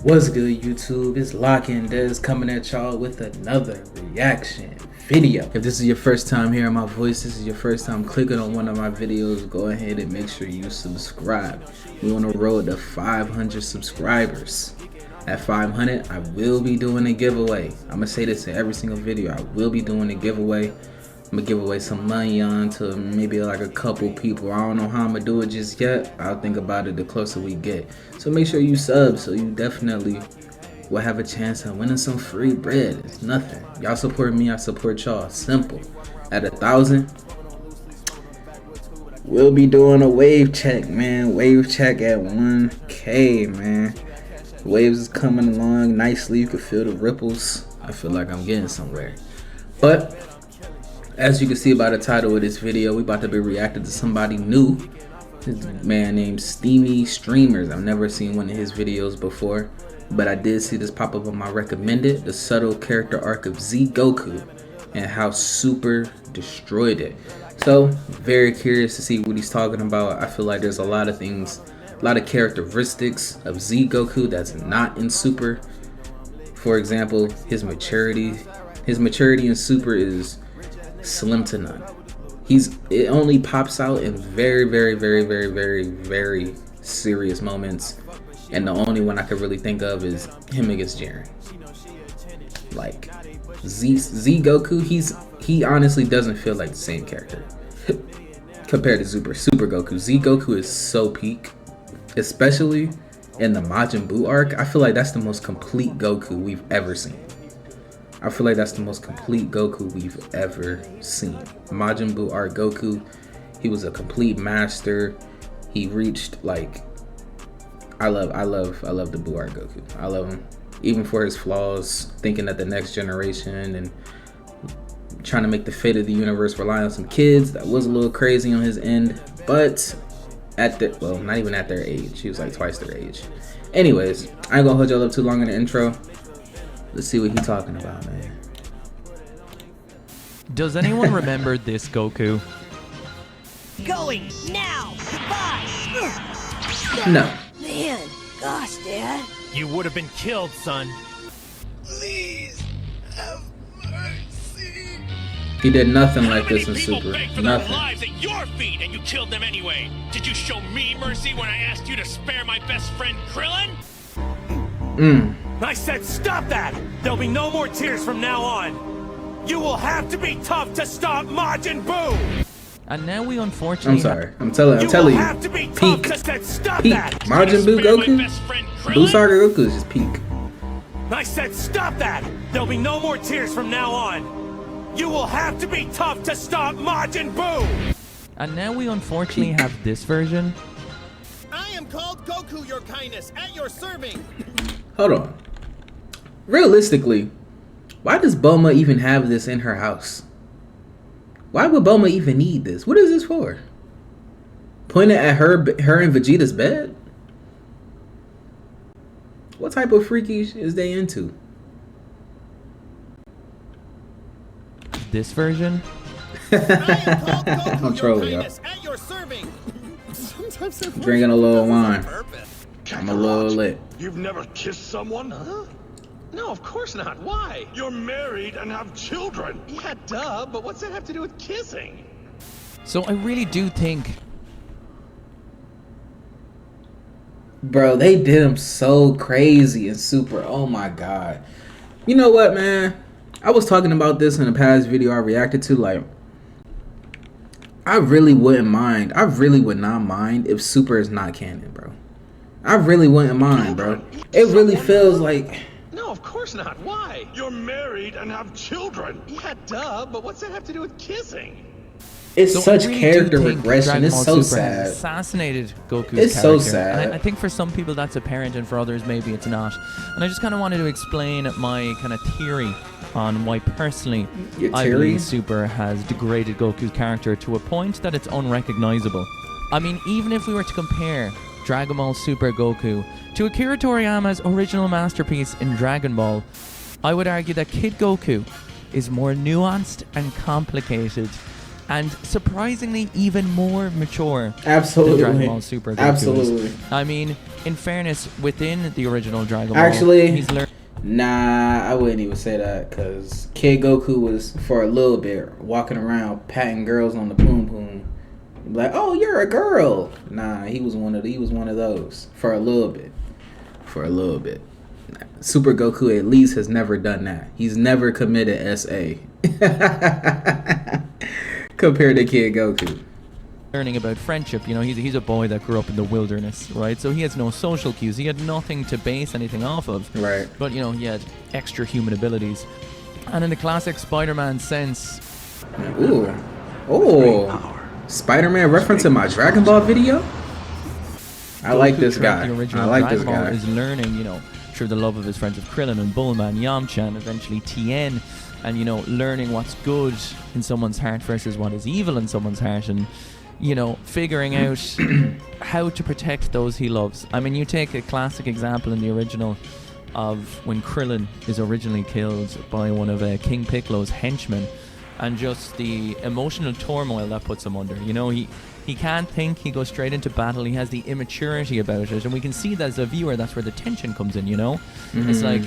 What's good, YouTube? It's Locky and Des coming at y'all with another reaction video. If this is your first time hearing my voice, this is your first time clicking on one of my videos, go ahead and make sure you subscribe. We're on the road to 500 subscribers. At 500, I will be doing a giveaway. I'm gonna say this in every single video. I will be doing a giveaway. I'm gonna give away some money on to maybe like a couple people. I don't know how I'm gonna do it just yet. I'll think about it the closer we get. So make sure you sub so you definitely will have a chance of winning some free bread. It's nothing. Y'all support me, I support y'all. Simple. At 1,000, we'll be doing a wave check, man. Wave check at 1K, man. Waves is coming along nicely. You can feel the ripples. I feel like I'm getting somewhere. But as you can see by the title of this video, we about to be reacting to somebody new. This man named Steamy Streamers. I've never seen one of his videos before, but I did see this pop up on my recommended, the subtle character arc of Z Goku and how Super destroyed it. So very curious to see what he's talking about. I feel like there's a lot of things, a lot of characteristics of Z Goku that's not in Super. For example, his maturity in Super is slim to none. It only pops out in very serious moments, and the only one I could really think of is him against Jiren. Like Z Goku, he honestly doesn't feel like the same character compared to Super Goku. Z Goku is so peak, especially in the Majin Buu arc. I feel like that's the most complete Goku we've ever seen. Majin Buu arc Goku, he was a complete master. He reached, like, I love the Buu arc Goku. I love him, even for his flaws, thinking that the next generation and trying to make the fate of the universe rely on some kids. That was a little crazy on his end, but not even at their age. He was like twice their age. Anyways, I ain't gonna hold y'all up too long in the intro. Let's see what he's talking about, man. Does anyone remember this Goku? Going now! Goodbye! No. Man, gosh, Dad. You would have been killed, son. Please have mercy. He did nothing like this in People Super. begged for their Nothing. lives at your feet, and you killed them anyway. Did you show me mercy when I asked you to spare my best friend Krillin? I said stop that! There'll be no more tears from now on. You will have to be tough to stop Majin Buu. And now we unfortunately... I'm sorry. I'm telling you. Peak. Majin Buu Goku. Buu Saga Goku is just peak. I said stop that! There'll be no more tears from now on. You will have to be tough to stop Majin Buu. And now we unfortunately have this version. I am called Goku, your kindness, at your serving. Hold on. Realistically, why does Bulma even have this in her house? Why would Bulma even need this? What is this for? Pointing at her and Vegeta's bed? What type of freaky is they into? This version? I'm trolling, y'all. Drinking a little wine. I'm a little lit. You've never kissed someone? Huh? No, of course not. Why? You're married and have children. Yeah, duh, but what's that have to do with kissing? So I really do think... Bro, they did him so crazy in Super. Oh my god. You know what, man? I was talking about this in a past video I reacted to. Like, I really would not mind if Super is not canon, bro. I really wouldn't mind, bro. It really feels like... No, of course not. Why? You're married and have children. Yeah, duh, but what's that have to do with kissing? It's So such I really character do think regression. Dragon It's Ball so Super has sad. assassinated Goku's It's character. so sad. And I think for some people that's apparent, and for others maybe it's not. And I just kind of wanted to explain my kind of theory on why personally Your I theory? believe Super has degraded Goku's character to a point that it's unrecognizable. I mean, even if we were to compare Dragon Ball Super Goku to Akira Toriyama's original masterpiece in Dragon Ball, I would argue that Kid Goku is more nuanced and complicated and surprisingly even more mature Absolutely. than Dragon Ball Super Goku Absolutely. is. I mean, in fairness, within the original Dragon Ball, Actually, he's learned. nah, I wouldn't even say that, because Kid Goku was, for a little bit, walking around patting girls on the poom poom. Like, oh, you're a girl. Nah, he was one of those for a little bit. Super Goku at least has never done that. He's never committed SA compared to Kid Goku. Learning about friendship, you know, he's a boy that grew up in the wilderness, right? So he has no social cues. He had nothing to base anything off of. Right. But, you know, he had extra human abilities. And in the classic Spider-Man sense... Ooh. Oh. Spider-Man reference in my Dragon Ball video? I like this guy. The original Dragon Ball is learning, you know, through the love of his friends of Krillin and Bulma and Yamcha and eventually Tien, and, you know, learning what's good in someone's heart versus what is evil in someone's heart, and, you know, figuring out how to protect those he loves. I mean, you take a classic example in the original of when Krillin is originally killed by one of King Piccolo's henchmen, and just the emotional turmoil that puts him under. You know, he can't think, he goes straight into battle, he has the immaturity about it, and we can see that as a viewer, that's where the tension comes in, you know? Mm-hmm. It's like,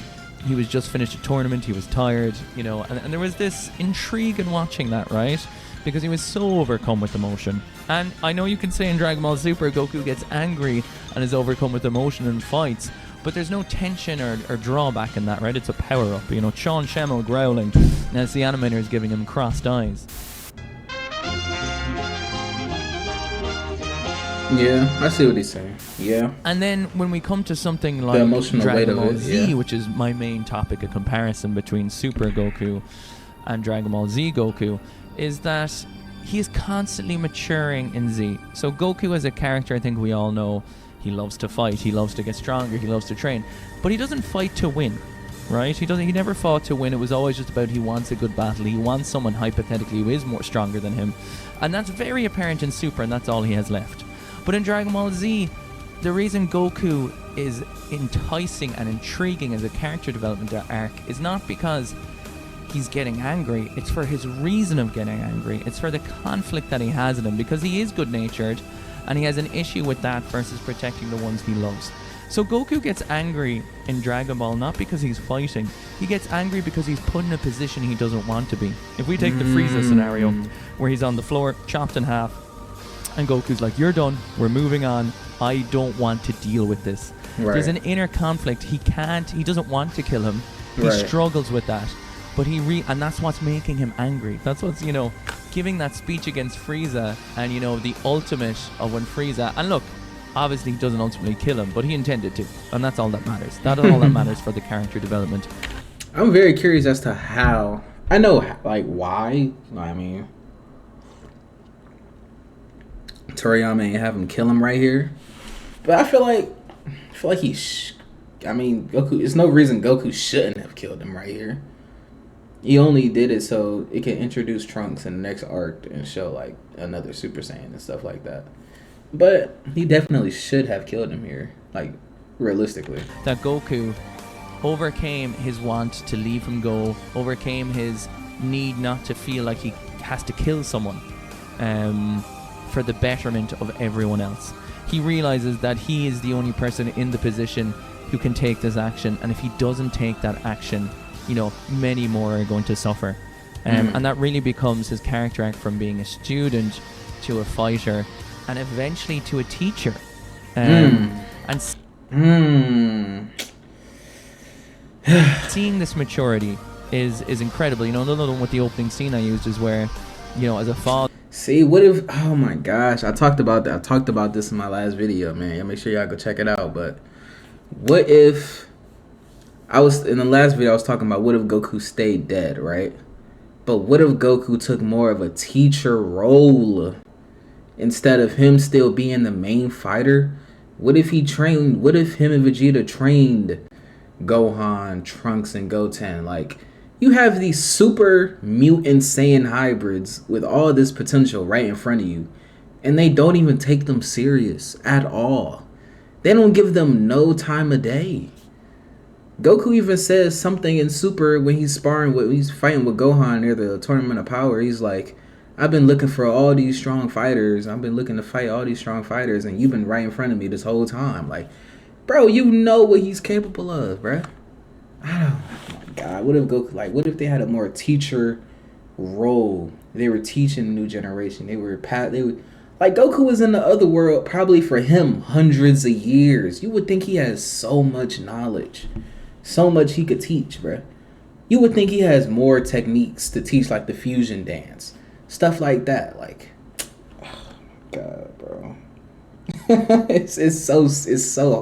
he was just finished a tournament, he was tired, you know, and there was this intrigue in watching that, right? Because he was so overcome with emotion. And I know you can say in Dragon Ball Super, Goku gets angry and is overcome with emotion and fights, but there's no tension or drawback in that, right? It's a power-up, you know, Sean Schemmel growling as the animator is giving him crossed eyes. Yeah, I see what he's saying. Yeah. And then when we come to something like Dragon Ball Z, which is my main topic of comparison between Super Goku and Dragon Ball Z Goku, is that he is constantly maturing in Z. So Goku as a character, I think we all know, he loves to fight, he loves to get stronger, he loves to train, but he doesn't fight to win, right? He never fought to win. It was always just about he wants a good battle, he wants someone hypothetically who is more stronger than him, and that's very apparent in Super, and that's all he has left. But in Dragon Ball Z, the reason Goku is enticing and intriguing as a character development arc is not because he's getting angry, it's for his reason of getting angry. It's for the conflict that he has in him, because he is good-natured and he has an issue with that versus protecting the ones he loves. So Goku gets angry in Dragon Ball not because he's fighting, he gets angry because he's put in a position he doesn't want to be. If we take the Frieza scenario, where he's on the floor, chopped in half, and Goku's like, you're done, we're moving on, I don't want to deal with this. Right. There's an inner conflict. He doesn't want to kill him. He struggles with that. But and that's what's making him angry. That's what's, you know, giving that speech against Frieza, and, you know, the ultimate of when Frieza, and look, obviously he doesn't ultimately kill him, but he intended to, and that's all that matters. That is all that matters for the character development. I'm very curious as to how, I know, like, why, I mean, Toriyama ain't have him kill him right here, but I feel like Goku, there's no reason Goku shouldn't have killed him right here. He only did it so it can introduce Trunks in the next arc and show, like, another Super Saiyan and stuff like that. But he definitely should have killed him here, like, realistically. That Goku overcame his want to leave him go, overcame his need not to feel like he has to kill someone for the betterment of everyone else. He realizes that he is the only person in the position who can take this action, and if he doesn't take that action, you know, many more are going to suffer. And that really becomes his character arc, from being a student to a fighter and eventually to a teacher. Seeing this maturity is incredible. You know, another one with the opening scene I used is where, you know, as a father. See, what if, oh my gosh, I talked about that. I talked about this in my last video, man. Y'all make sure y'all go check it out. But what if, in the last video, I was talking about what if Goku stayed dead, right? But what if Goku took more of a teacher role instead of him still being the main fighter? What if him and Vegeta trained Gohan, Trunks, and Goten? Like, you have these super mutant Saiyan hybrids with all this potential right in front of you, and they don't even take them serious at all. They don't give them no time of day. Goku even says something in Super when he's fighting with Gohan near the Tournament of Power. He's like, I've been looking for all these strong fighters. I've been looking to fight all these strong fighters, and you've been right in front of me this whole time. Like, bro, you know what he's capable of, bro. Oh my God, what if Goku? Like, what if they had a more teacher role? They were teaching the new generation. They were like Goku was in the other world probably for him hundreds of years. You would think he has so much knowledge, so much he could teach, bro. You would think he has more techniques to teach, like the fusion dance, stuff like that. Like, oh my God, bro. it's so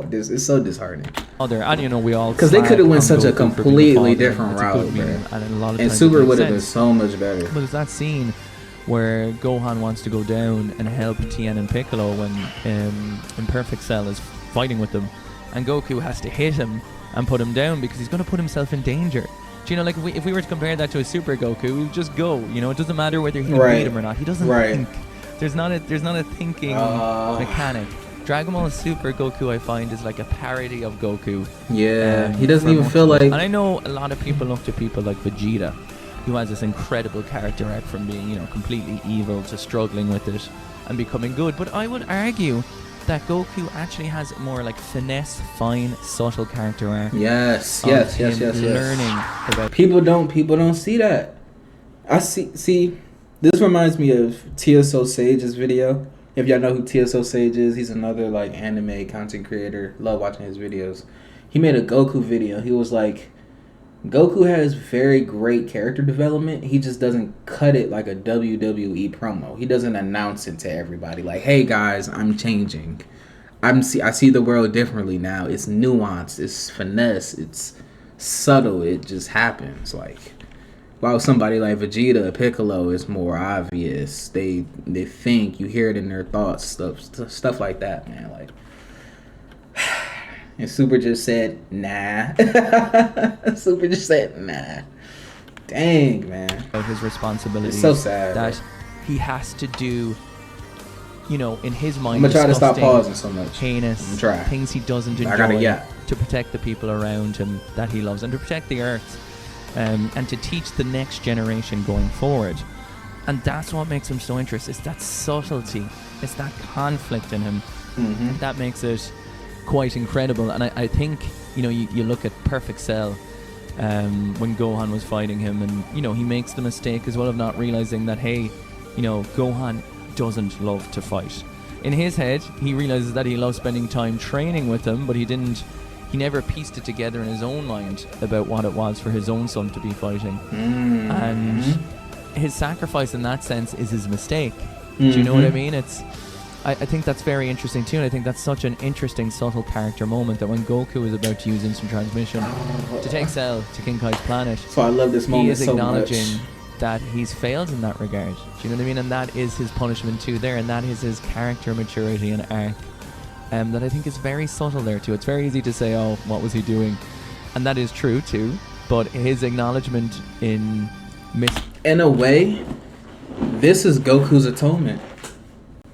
disheartening. And you know, we all because they could have went such a Goku for being completely father. different It's a route, good bro. meme, and a lot of And times Super it makes would have been sense. so much better. But there's that scene where Gohan wants to go down and help Tien and Piccolo when Imperfect Cell is fighting with them, and Goku has to hit him and put him down because he's going to put himself in danger. Do you know, like if we were to compare that to a Super Goku, we would just go. You know, it doesn't matter whether he can beat him or not. He doesn't think. There's not a thinking mechanic. Dragon Ball Super Goku, I find, is like a parody of Goku. Yeah, he doesn't even feel like. And I know a lot of people look to people like Vegeta, who has this incredible character arc from being, you know, completely evil to struggling with it and becoming good. But I would argue that Goku actually has more like finesse, fine, subtle character arc. Yes. Learning about People don't see that. I see. This reminds me of TSO Sage's video. If y'all know who TSO Sage is, he's another like anime content creator. Love watching his videos. He made a Goku video. He was like, Goku has very great character development. He just doesn't cut it like a WWE promo. He doesn't announce it to everybody like, "Hey guys, I'm changing. I see the world differently now. It's nuanced. It's finesse. It's subtle. It just happens." Like, while somebody like Vegeta, Piccolo is more obvious. They think, you hear it in their thoughts, stuff like that, man. Like, and Super just said nah. Super just said nah. Dang, man. about his responsibilities. It's so sad. That he has to do, you know, in his mind, I'm gonna try to stop disgusting, pausing so much. heinous I'm gonna try. things he doesn't enjoy, I gotta get. to protect the people around him that he loves and to protect the earth, and to teach the next generation going forward. And that's what makes him so interesting. It's that subtlety, it's that conflict in him that makes it quite incredible. And I think, you know, you look at Perfect Cell when Gohan was fighting him, and, you know, he makes the mistake as well of not realizing that, hey, you know, Gohan doesn't love to fight. In his head, he realizes that he loves spending time training with him, but he never pieced it together in his own mind about what it was for his own son to be fighting. And his sacrifice in that sense is his mistake. Do you know what I mean? I think that's very interesting too, and I think that's such an interesting, subtle character moment that when Goku is about to use instant transmission to take Cell to King Kai's planet, So I love this moment he is so acknowledging much. that he's failed in that regard. Do you know what I mean? And that is his punishment too there, and that is his character maturity and arc. That I think is very subtle there too. It's very easy to say, oh, what was he doing? And that is true too, but his acknowledgement in In a way, this is Goku's atonement.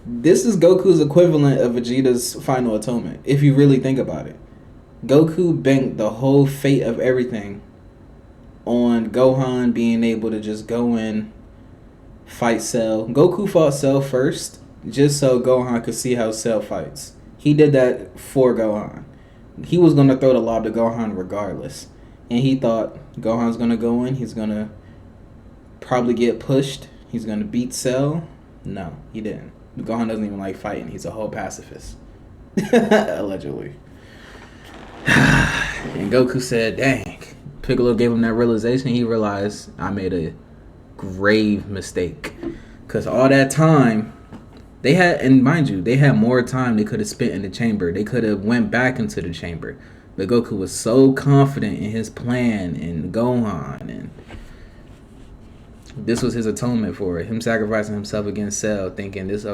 This is Goku's equivalent of Vegeta's final atonement, if you really think about it. Goku banked the whole fate of everything on Gohan being able to just go in, fight Cell. Goku fought Cell first, just so Gohan could see how Cell fights. He did that for Gohan. He was going to throw the lob to Gohan regardless. And he thought Gohan's going to go in, he's going to probably get pushed, he's going to beat Cell. No, he didn't. Gohan doesn't even like fighting. He's a whole pacifist. Allegedly. And Goku said, dang. Piccolo gave him that realization. He realized, I made a grave mistake. Because all that time, they had, and mind you, they had more time they could have spent in the chamber. They could have went back into the chamber. But Goku was so confident in his plan and Gohan, and this was his atonement for it. Him sacrificing himself against Cell, thinking this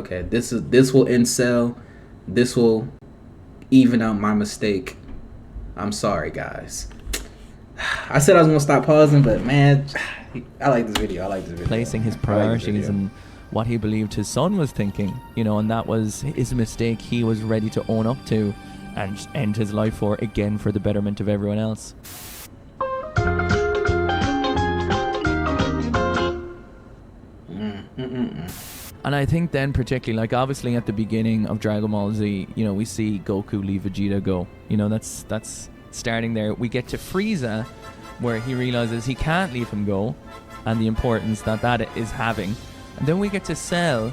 will end Cell. This will even out my mistake. I'm sorry, guys. I said I was gonna stop pausing, but man, I like this video. placing his priorities and what he believed his son was thinking, you know, and that was his mistake he was ready to own up to and end his life for, again, for the betterment of everyone else. And I think then particularly, like obviously at the beginning of Dragon Ball Z, you know, we see Goku leave Vegeta go. You know, that's starting there. We get to Frieza, where he realizes he can't leave him go, and the importance that is having. And then we get to Cell,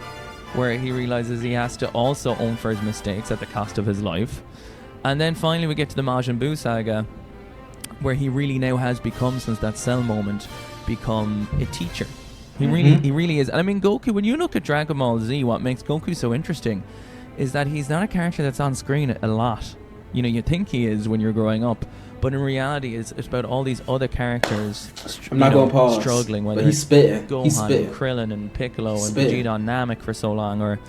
where he realizes he has to also own for his mistakes at the cost of his life. And then finally we get to the Majin Buu saga, where he really now has become, since that Cell moment, become a teacher. He really is. And I mean, Goku, when you look at Dragon Ball Z, what makes Goku so interesting is that he's not a character that's on screen a lot. You know, you think he is when you're growing up, but in reality, it's about all these other characters struggling, whether he's spitting. Gohan and Krillin and Piccolo and Vegeta and Namek for so long, or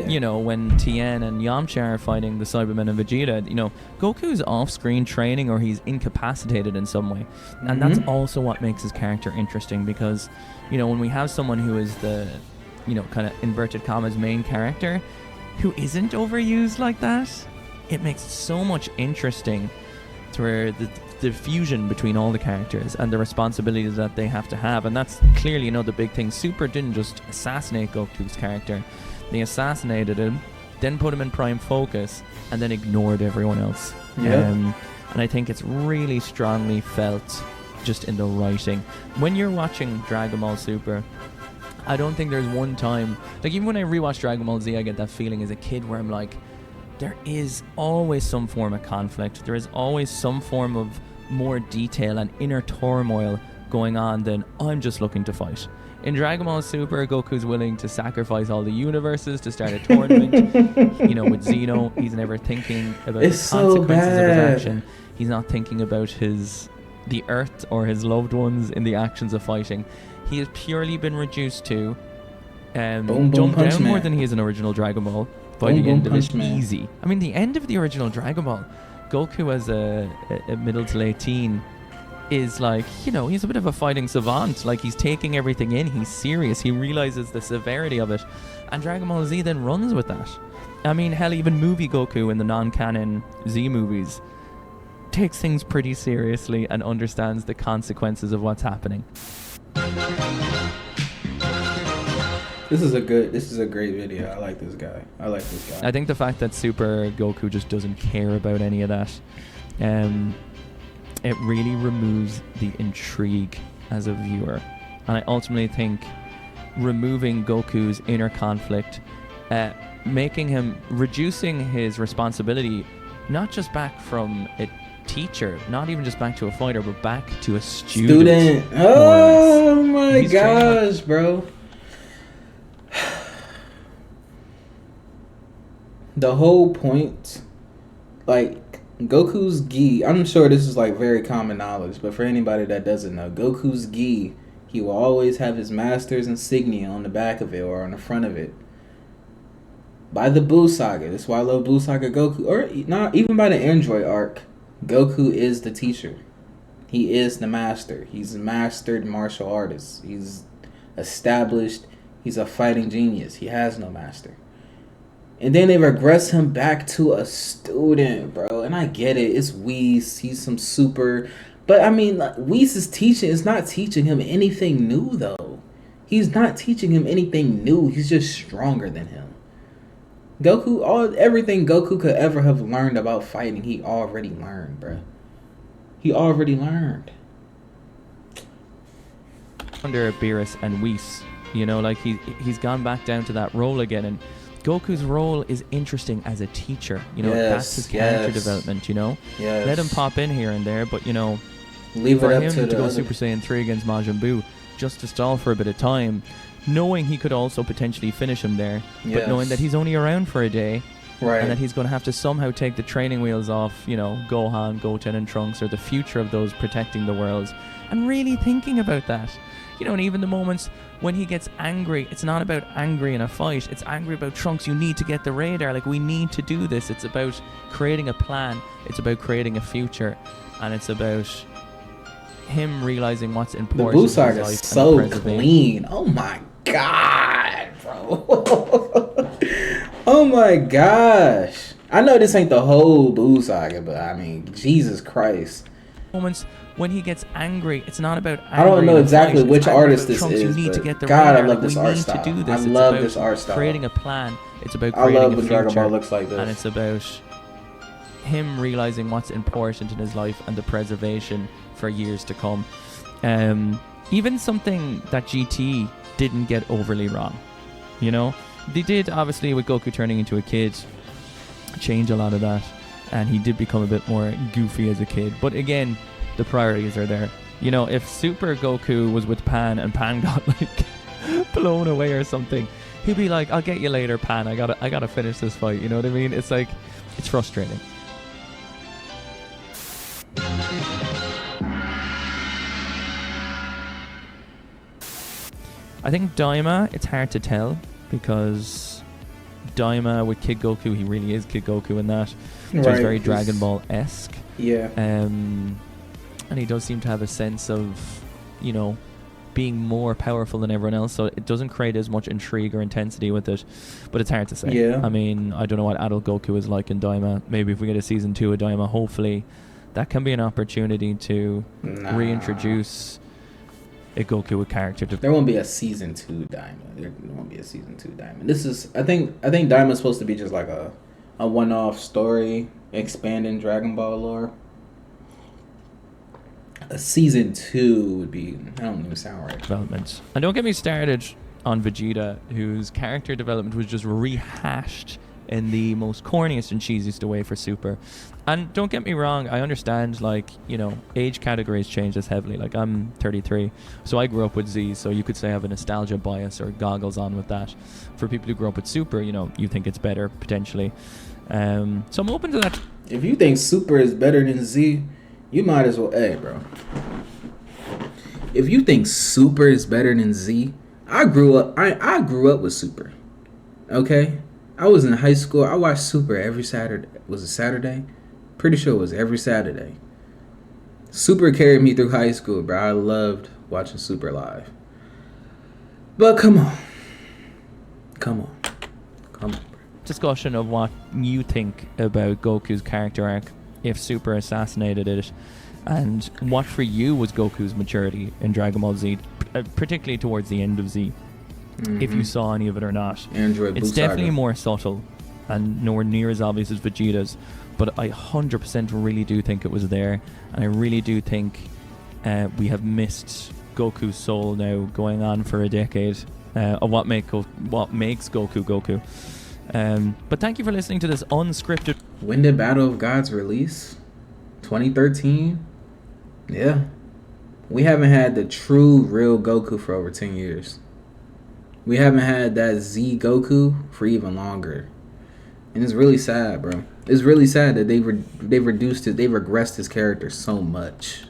you know, when Tien and Yamcha are fighting the Cybermen and Vegeta, you know, Goku's off-screen training, or he's incapacitated in some way. And that's also what makes his character interesting, because, you know, when we have someone who is the, you know, kind of inverted commas main character, who isn't overused like that, it makes it so much interesting to where the fusion between all the characters and the responsibilities that they have to have. And that's clearly, you know, the big thing. Super didn't just assassinate Goku's character. They assassinated him, then put him in prime focus, and then ignored everyone else. And I think it's really strongly felt just in the writing. When you're watching Dragon Ball Super, I don't think there's one time, like even when I rewatch Dragon Ball Z, I get that feeling as a kid where I'm like, there is always some form of conflict. There is always some form of more detail and inner turmoil going on than I'm just looking to fight. In Dragon Ball Super, Goku's willing to sacrifice all the universes to start a tournament. You know, with Zeno, he's never thinking about the consequences of his action. He's not thinking about the Earth or his loved ones in the actions of fighting. He has purely been reduced to dumb down more than he is in original Dragon Ball. By the end of it, easy. I mean, the end of the original Dragon Ball, Goku as a middle to late teen is like, you know, he's a bit of a fighting savant. Like, he's taking everything in. He's serious. He realizes the severity of it. And Dragon Ball Z then runs with that. I mean, hell, even movie Goku in the non-canon Z movies takes things pretty seriously and understands the consequences of what's happening. This is a great video. I like this guy. I think the fact that Super Goku just doesn't care about any of that, it really removes the intrigue as a viewer. And I ultimately think removing Goku's inner conflict, reducing his responsibility, not just back from a teacher, not even just back to a fighter, but back to a student. Oh my gosh, bro. The whole point, like, Goku's gi, I'm sure this is like very common knowledge, but for anybody that doesn't know, Goku's gi, he will always have his master's insignia on the back of it or on the front of it. By the Buu Saga, that's why I love Buu Saga Goku, or not even by the Android arc, Goku is the teacher. He is the master. He's a mastered martial artist. He's established. He's a fighting genius. He has no master. And then they regress him back to a student, bro. And I get it. It's Whis. He's some super... But, I mean, like, Whis' teaching is not teaching him anything new, though. He's not teaching him anything new. He's just stronger than him. Everything Goku could ever have learned about fighting, he already learned, bro. He already learned. Under Beerus and Whis, you know, like he's gone back down to that role again, and Goku's role is interesting as a teacher. You know, that's his character development, you know? Yes. Let him pop in here and there, but, you know, leave for it up him to go Super Saiyan 3 against Majin Buu, just to stall for a bit of time, knowing he could also potentially finish him there, but knowing that he's only around for a day, right, and that he's going to have to somehow take the training wheels off, you know, Gohan, Goten, and Trunks, or the future of those protecting the worlds, and really thinking about that. You know, and even the moments when he gets angry, it's not about angry in a fight, it's angry about Trunks, you need to get the radar, like, we need to do this. It's about creating a plan, it's about creating a future, and it's about him realizing what's important. The Buu Saga is so clean. Oh my god, bro. Oh my gosh. I know this ain't the whole Buu Saga, but I mean, Jesus Christ. moments when he gets angry, it's not about I don't know angry in a exactly fight, which it's angry artist about this Trunks, you is, need to but get the God, ring I out. love this We art need style. to do I this. It's love about this art style. creating a plan. It's about I creating love a when future. Dragon Ball looks like And this. it's about him realizing what's important in his life and the preservation for years to come. Even something that GT didn't get overly wrong. You know, they did obviously with Goku turning into a kid change a lot of that, and he did become a bit more goofy as a kid. But again, the priorities are there. You know, if Super Goku was with Pan and Pan got like blown away or something, he'd be like, "I'll get you later, Pan. I gotta finish this fight." You know what I mean? It's like, it's frustrating. I think Daima, it's hard to tell because Daima with Kid Goku, he really is Kid Goku in that. So he's Right, very he's- Dragon Ball-esque. Yeah. And he does seem to have a sense of, you know, being more powerful than everyone else, so it doesn't create as much intrigue or intensity with it. But it's hard to say. Yeah. I mean, I don't know what adult Goku is like in Daima. Maybe if we get a season 2 of Daima, hopefully that can be an opportunity to reintroduce a Goku with character. There won't be a season 2 Diamond. There won't be a season 2 Diamond. This is, I think Diamond's supposed to be just like a one-off story expanding Dragon Ball lore. A season 2 would be, I don't even sound right. Development. And don't get me started on Vegeta, whose character development was just rehashed in the most corniest and cheesiest way for Super. And don't get me wrong, I understand, like, you know, age categories change this heavily. Like, I'm 33, so I grew up with Z, so you could say I have a nostalgia bias or goggles on with that. For people who grew up with Super, you know, you think it's better, potentially. So I'm open to that. If you think Super is better than Z, you might as well, hey, bro. If you think Super is better than Z, I grew up with Super. Okay? I was in high school. I watched Super every Saturday. Was it Saturday? Pretty sure it was every Saturday. Super carried me through high school, bro. I loved watching Super live. But come on. Come on. Come on, bro. Discussion of what you think about Goku's character arc if Super assassinated it, and what for you was Goku's maturity in Dragon Ball Z, particularly towards the end of Z, if you saw any of it or not. Android It's Boo definitely Saga. more subtle and nowhere near as obvious as Vegeta's, but I 100% really do think it was there, and I really do think we have missed Goku's soul now going on for a decade of what makes Goku Goku. But thank you for listening to this unscripted. When did Battle of Gods release? 2013? Yeah. We haven't had the true, real Goku for over 10 years. We haven't had that Z Goku for even longer. And it's really sad, bro. It's really sad that they've regressed his character so much.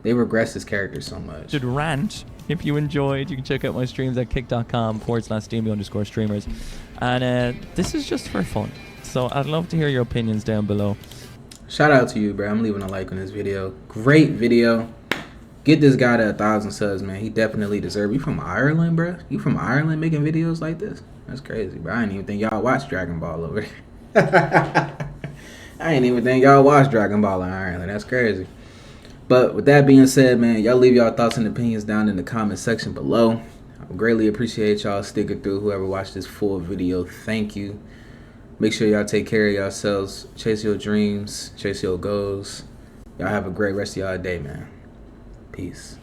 They regressed his character so much. Should rant. If you enjoyed, you can check out my streams at kick.com/Steamy_streamers. And this is just for fun. So I'd love to hear your opinions down below. Shout out to you, bro. I'm leaving a like on this video. Great video. Get this guy to 1,000 subs, man. He definitely deserves. You from Ireland, bro? You from Ireland making videos like this? That's crazy, bro. I didn't even think y'all watch Dragon Ball over there. I didn't even think y'all watch Dragon Ball in Ireland. That's crazy. But with that being said, man, y'all leave y'all thoughts and opinions down in the comment section below. I greatly appreciate y'all sticking through. Whoever watched this full video, thank you. Make sure y'all take care of yourselves. Chase your dreams. Chase your goals. Y'all have a great rest of y'all day, man. Peace.